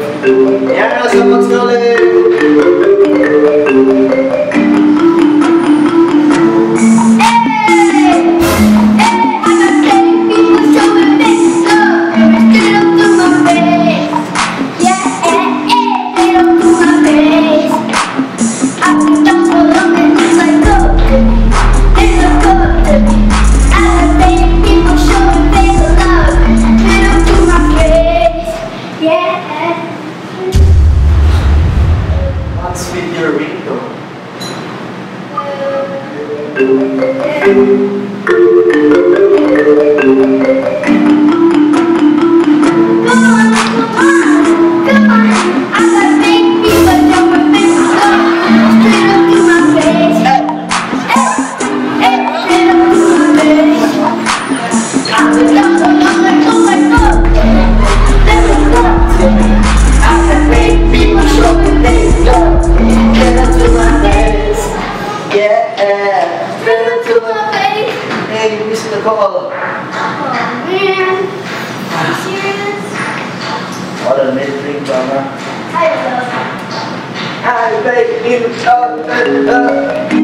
Yeah, someone's calling. What's with your ringtone? Hey, you missed the call. Oh man. Are you serious? What a mid-ringtone, huh? I love it. I beg you,